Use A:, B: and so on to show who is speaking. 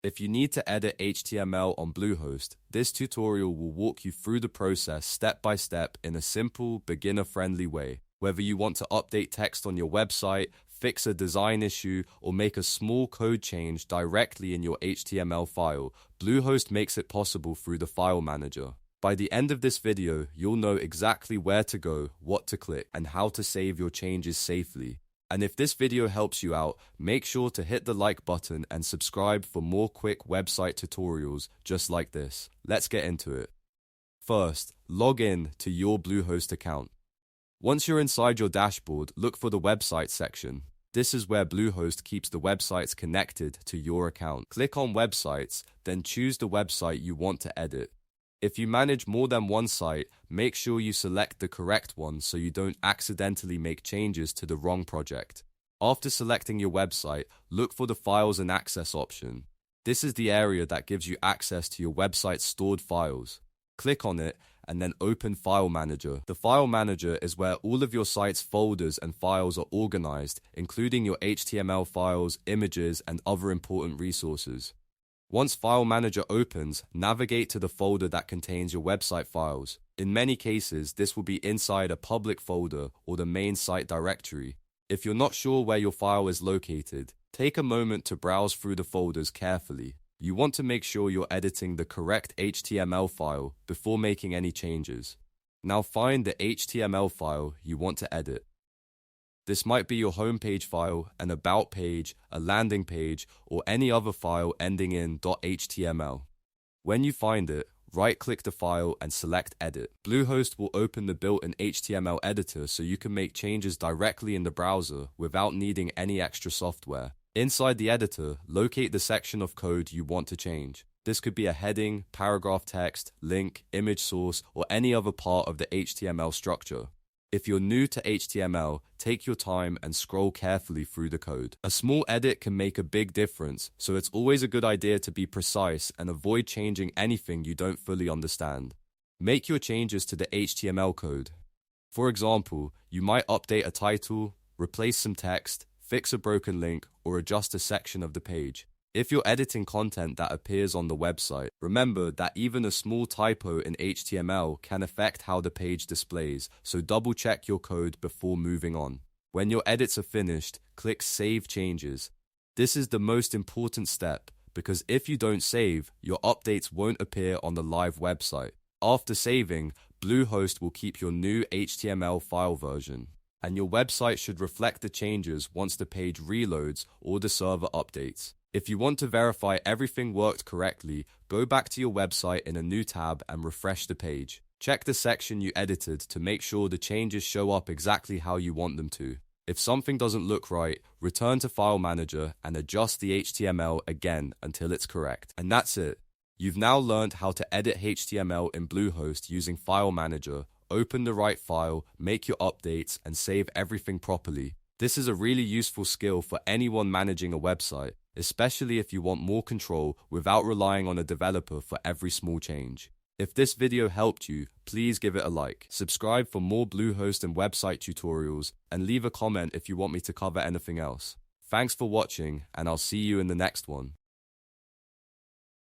A: If you need to edit HTML on Bluehost, this tutorial will walk you through the process step by step in a simple, beginner-friendly way. Whether you want to update text on your website, fix a design issue, or make a small code change directly in your HTML file, Bluehost makes it possible through the File Manager. By the end of this video, you'll know exactly where to go, what to click, and how to save your changes safely. And if this video helps you out, make sure to hit the like button and subscribe for more quick website tutorials just like this. Let's get into it. First, log in to your Bluehost account. Once you're inside your dashboard, look for the website section. This is where Bluehost keeps the websites connected to your account. Click on websites, then choose the website you want to edit. If you manage more than one site, make sure you select the correct one so you don't accidentally make changes to the wrong project. After selecting your website, look for the Files and Access option. This is the area that gives you access to your website's stored files. Click on it and then open File Manager. The File Manager is where all of your site's folders and files are organized, including your HTML files, images, and other important resources. Once File Manager opens, navigate to the folder that contains your website files. In many cases, this will be inside a public folder or the main site directory. If you're not sure where your file is located, take a moment to browse through the folders carefully. You want to make sure you're editing the correct HTML file before making any changes. Now find the HTML file you want to edit. This might be your homepage file, an about page, a landing page, or any other file ending in .html. When you find it, right-click the file and select Edit. Bluehost will open the built-in HTML editor so you can make changes directly in the browser without needing any extra software. Inside the editor, locate the section of code you want to change. This could be a heading, paragraph text, link, image source, or any other part of the HTML structure. If you're new to HTML, take your time and scroll carefully through the code. A small edit can make a big difference, so it's always a good idea to be precise and avoid changing anything you don't fully understand. Make your changes to the HTML code. For example, you might update a title, replace some text, fix a broken link, or adjust a section of the page. If you're editing content that appears on the website, remember that even a small typo in HTML can affect how the page displays, so double-check your code before moving on. When your edits are finished, click Save Changes. This is the most important step, because if you don't save, your updates won't appear on the live website. After saving, Bluehost will keep your new HTML file version, and your website should reflect the changes once the page reloads or the server updates. If you want to verify everything worked correctly, go back to your website in a new tab and refresh the page. Check the section you edited to make sure the changes show up exactly how you want them to. If something doesn't look right, return to File Manager and adjust the HTML again until it's correct. And that's it. You've now learned how to edit HTML in Bluehost using File Manager, open the right file, make your updates, and save everything properly. This is a really useful skill for anyone managing a website, especially if you want more control without relying on a developer for every small change. If this video helped you, please give it a like. Subscribe for more Bluehost and website tutorials, and leave a comment if you want me to cover anything else. Thanks for watching, and I'll see you in the next one.